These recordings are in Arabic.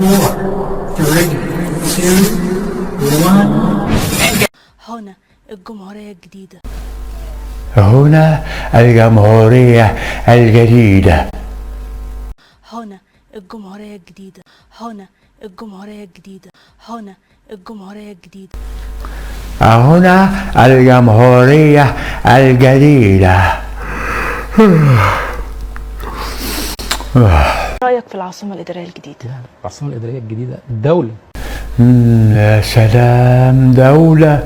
4 3 2 1. هنا الجمهورية الجديدة. هنا الجمهورية الجديدة. هنا الجمهورية الجديدة. هنا الجمهورية الجديدة. هنا الجمهورية الجديدة. هنا الجمهورية الجديدة. رأيك في العاصمة الإدارية الجديدة؟ العاصمة الإدارية الجديدة دولة. يا سلام، دولة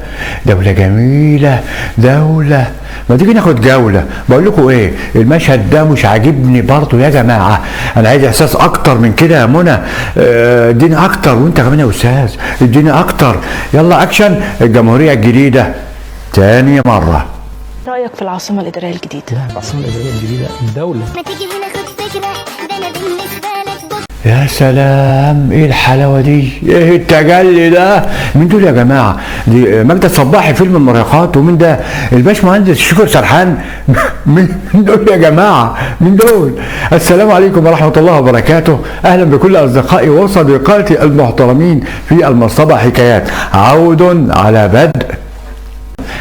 جميلة، دولة. ما تيجي ناخد جولة. بقول لكم ايه، المشهد ده مش عاجبني برضه يا جماعة. انا عايز احساس اكتر من كده يا منى. اديني اكتر، وانت كمان يا استاذ اديني اكتر. يلا اكشن. الجمهورية الجديدة تاني مرة. رأيك في العاصمة الإدارية الجديدة؟ العاصمة الإدارية الجديدة دولة. ما تيجي هنا خد فكرة، ده انا بالنسبة لك بص. يا سلام، ايه الحلاوه دي، ايه التجلي ده. مين دول يا جماعه؟ دي ماجدة الصباحي فيلم المراهقات، ومين ده؟ الباشمهندس شكر سرحان. مين دول يا جماعه؟ مين دول؟ السلام عليكم ورحمه الله وبركاته. اهلا بكل اصدقائي وصديقاتي المحترمين في المصطبة حكايات. عود على بدء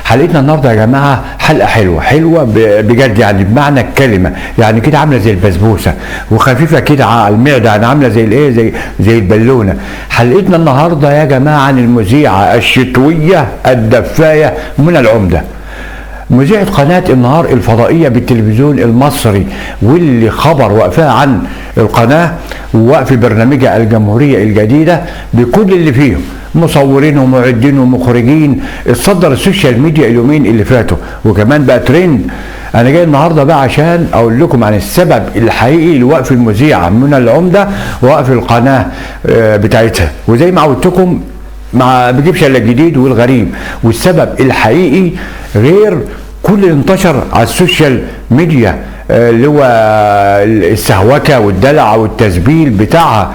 حلقتنا النهارده يا جماعه. حلقه حلوه بجد، يعني بمعنى الكلمه. يعني كده عامله زي البسبوسه وخفيفه كده على المعده، يعني عامله زي الايه، زي البالونه. حلقتنا النهارده يا جماعه عن المذيعه الشتويه الدفايه منى العمده، مذيعة قناة النهار الفضائية بالتلفزيون المصري، واللي خبر وقفها عن القناة ووقف برنامجها الجمهورية الجديدة بكل اللي فيهم، مصورين ومعدين ومخرجين. اتصدر السوشيال ميديا اليومين اللي فاتوا، وكمان بقى ترند. انا جاي النهارده بقى عشان اقول لكم عن السبب الحقيقي لوقف المذيعة منى العمدة ووقف القناة بتاعتها. وزي ما عودتكم ما بجيبش الا الجديد والغريب، والسبب الحقيقي غير كل اللي انتشر على السوشيال ميديا، اللي هو السهوكه والدلع والتسبيل بتاعها.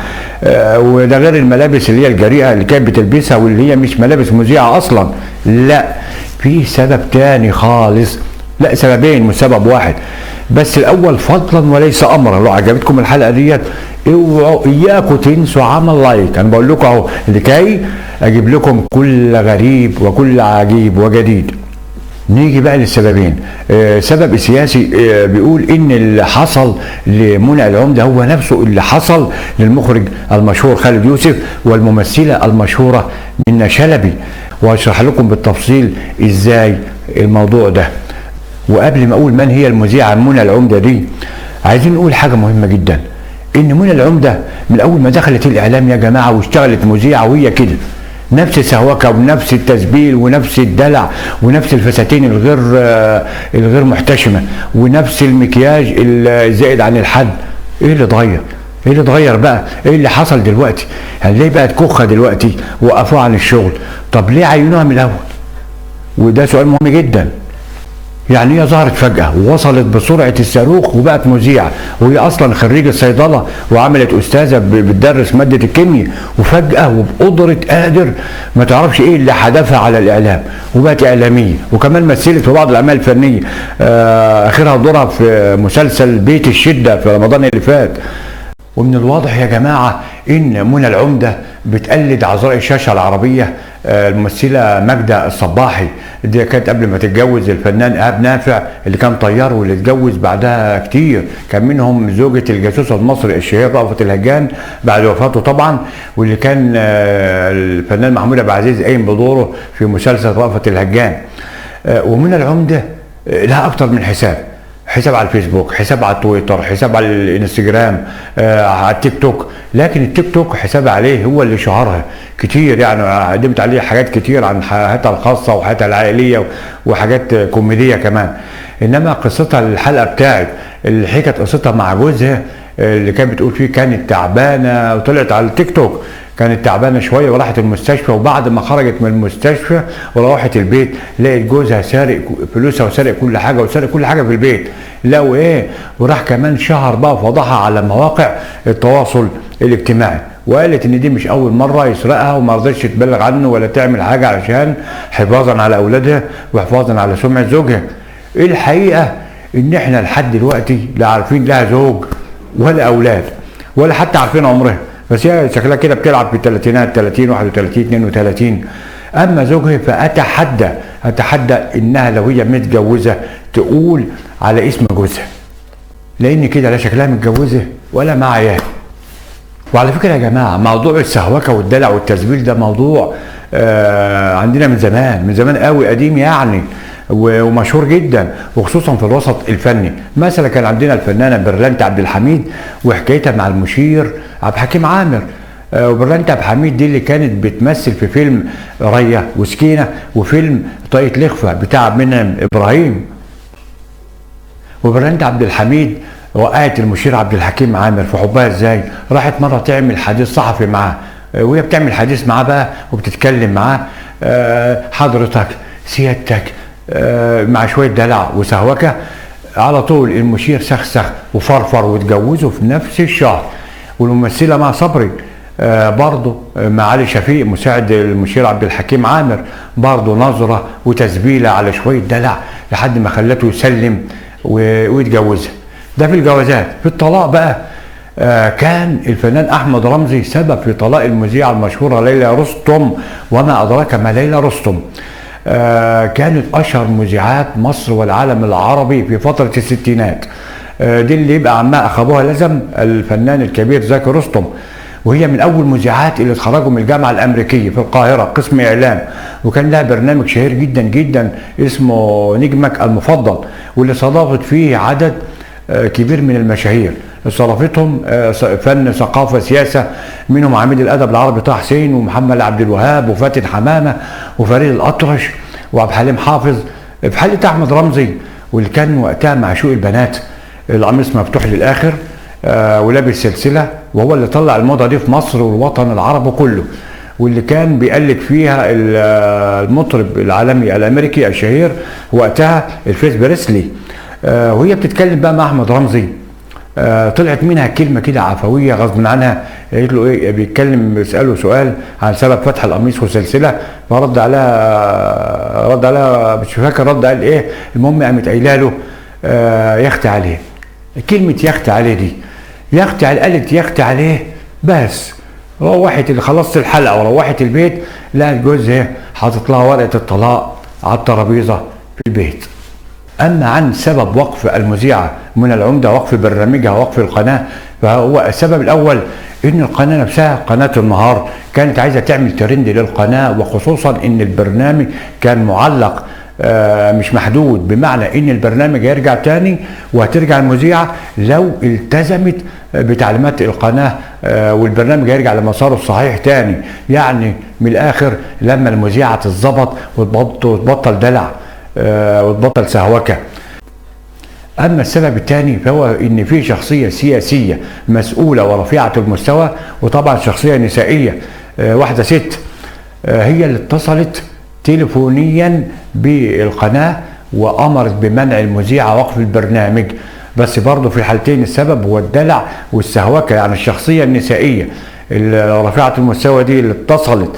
وده غير الملابس اللي هي الجريئه اللي كانت بتلبسها، واللي هي مش ملابس مذيعه اصلا. لا، في سبب تاني خالص. لا، سببين مش سبب واحد. بس الاول فضلا وليس امرا، لو عجبتكم الحلقه ديت اوعوا اياكم تنسوا عمل لايك. انا بقول لكم اهو لكي اجيب لكم كل غريب وكل عجيب وجديد. نيجي بقى للسببين. سبب سياسي بيقول ان اللي حصل لمنى العمده هو نفسه اللي حصل للمخرج المشهور خالد يوسف والممثله المشهوره منى شلبي، واشرح لكم بالتفصيل ازاي الموضوع ده. وقبل ما اقول من هي المذيعه منى العمده دي، عايزين نقول حاجه مهمه جدا. ان منى العمده من اول ما دخلت الاعلام يا جماعه واشتغلت مذيعه وهي كده، نفس السهوكه ونفس التسبيل ونفس الدلع ونفس الفساتين الغير محتشمه ونفس المكياج الزائد عن الحد. ايه اللي اتغير؟ ايه اللي اتغير بقى؟ ايه اللي حصل دلوقتي؟ يعني ليه بقت كخه دلوقتي؟ وقفوها عن الشغل. طب ليه عينوها من الاول؟ وده سؤال مهم جدا. يعني هي ظهرت فجأة ووصلت بسرعة الصاروخ وبقت مذيعة، وهي أصلا خريجة صيدلة وعملت أستاذة بتدرس مادة الكيمياء، وفجأة وبقدرة قادر ما تعرفش إيه اللي حدفها على الإعلام، وبقت إعلامية، وكمان مثلت في بعض الأعمال الفنية. آخرها دورها في مسلسل بيت الشدة في رمضان اللي فات. ومن الواضح يا جماعة إن منى العمدة بتقلد عذراء الشاشة العربية الممثلة ماجدة الصباحي. دي كانت قبل ما تتجوز الفنان إيهاب نافع اللي كان طيار، واللي اتجوز بعدها كتير. كان منهم زوجة الجاسوس المصري الشهير رأفت الهجان بعد وفاته طبعا، واللي كان الفنان محمود عبد العزيز قايم بدوره في مسلسل رأفت الهجان. ومنى العمدة لها أكتر من حساب على الفيسبوك، حساب على تويتر، حساب على الانستجرام، على التيك توك. لكن التيك توك حساب عليه هو اللي شهرها كتير، يعني قدمت عليه حاجات كتير عن حياتها الخاصه وحياتها العائليه وحاجات كوميديه كمان. انما قصتها الحلقه بتاعت اللي حكت قصتها مع جوزها اللي كانت بتقول فيه كانت تعبانه، وطلعت على التيك توك كانت تعبانه شويه وراحت المستشفى، وبعد ما خرجت من المستشفى وروحت البيت لقيت جوزها سارق فلوسها وسارق كل حاجه وسارق كل حاجه في البيت. لا وايه، وراح كمان شهر بقى فضحها على مواقع التواصل الاجتماعي، وقالت ان دي مش اول مره يسرقها، وما رضتش تبلغ عنه ولا تعمل حاجه علشان حفاظا على اولادها وحفاظا على سمعه زوجها. الحقيقه ان احنا لحد دلوقتي لا عارفين لها زوج ولا اولاد، ولا حتى عارفين عمرها. بس هي شكلها كده بتلعب في الثلاثينات، 30 31 32. اما زوجها اتحدى انها لو هي متجوزه تقول على اسم جوزها، لان كده لا شكلها متجوزه ولا مع عيال. وعلى فكره يا جماعه، موضوع السهوكه والدلع والتزوير ده موضوع عندنا من زمان قوي، قديم يعني، ومشهور جدا، وخصوصا في الوسط الفني. مثلا كان عندنا الفنانه برلانت عبد الحميد وحكايتها مع المشير عبد الحكيم عامر. وبرلانت عبد الحميد دي اللي كانت بتمثل في فيلم ريا وسكينه وفيلم طاقية الإخفاء بتاع منعم ابراهيم. وبرلانت عبد الحميد وقعت المشير عبد الحكيم عامر في حبها ازاي؟ راحت مره تعمل حديث صحفي معاه، وهي بتعمل حديث معاه بقى وبتتكلم معاه، حضرتك سيادتك، مع شويه دلع وسهوكه، على طول المشير سخسخ وفرفر واتجوزوا في نفس الشهر. والممثله مع صبري برضه مع علي شفيق مساعد المشير عبد الحكيم عامر، برضه نظره وتسبيله على شويه دلع لحد ما خلته يسلم ويتجوزها. ده في الجوازات. في الطلاق بقى، كان الفنان احمد رمزي سبب في طلاق المذيعه المشهوره ليلى رستم، وما ادراك ما ليلى رستم. كانت اشهر مذيعات مصر والعالم العربي في فتره الستينات. دي اللي يبقى عمها اخوها لازم الفنان الكبير زكي رستم، وهي من اول مذيعات اللي اتخرجوا من الجامعه الامريكيه في القاهره قسم اعلام، وكان لها برنامج شهير جدا جدا اسمه نجمك المفضل، واللي استضافت فيه عدد كبير من المشاهير. استضافتهم فن ثقافه سياسه، منهم عميد الادب العربي طه حسين ومحمد عبد الوهاب وفاتن حمامه وفريد الاطرش وعبد الحليم حافظ. في حاله احمد رمزي واللي كان وقتها معشوق البنات، القميص مفتوح للاخر ولابس سلسله، وهو اللي طلع الموضه دي في مصر والوطن العربي كله، واللي كان بيقلد فيها المطرب العالمي الامريكي الشهير وقتها الفيس بريسلي. وهي بتتكلم بقى مع احمد رمزي، طلعت منها كلمه كده عفويه غصب عنها، قالت له ايه، بيتكلم بيساله سؤال عن سبب فتح القميص والسلسله، فرد عليها مش فاكر رد قال ايه، المهم قامت قايله له يختي عليه. كلمه يختي عليه دي، قالت يختي عليه، بس روحت اللي خلصت الحلقه وروحت البيت لقت جوزها حاطط لها ورقه الطلاق على الترابيزه في البيت. اما عن سبب وقف المذيعه منى العمده، وقف برنامجها، وقف القناه، فهو السبب الاول ان القناه نفسها قناه النهار كانت عايزه تعمل ترند للقناه، وخصوصا ان البرنامج كان معلق مش محدود، بمعنى ان البرنامج هيرجع تاني وهترجع المذيعه لو التزمت بتعليمات القناه، والبرنامج هيرجع لمساره الصحيح تاني. يعني من الاخر لما المذيعه تتظبط وتبطل دلع وتبطل سهوكه. اما السبب الثاني فهو ان في شخصيه سياسيه مسؤوله ورفيعه المستوى، وطبعا شخصيه نسائيه، واحده ست، هي اللي اتصلت تليفونيا بالقناه وامرت بمنع المذيعه وقف البرنامج. بس برضه في الحالتين السبب هو الدلع والسهوكه. يعني الشخصيه النسائيه رفيعه المستوى دي اللي اتصلت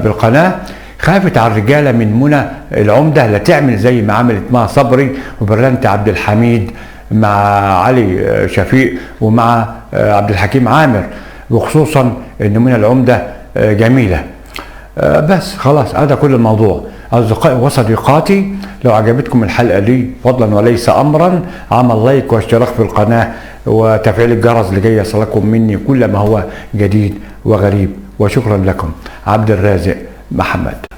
بالقناه خافت على الرجاله من منى العمده لا تعمل زي ما عملت مع صبري وبرلانت عبد الحميد مع علي شفيق ومع عبد الحكيم عامر، وخصوصا ان منى العمده جميله. بس خلاص هذا كل الموضوع. اصدقائي وصديقاتي، لو عجبتكم الحلقه دي فضلا وليس امرا عمل لايك واشتراك في القناه وتفعيل الجرس اللي جاي يصلكم مني كل ما هو جديد وغريب. وشكرا لكم. عبد الرازق محمد.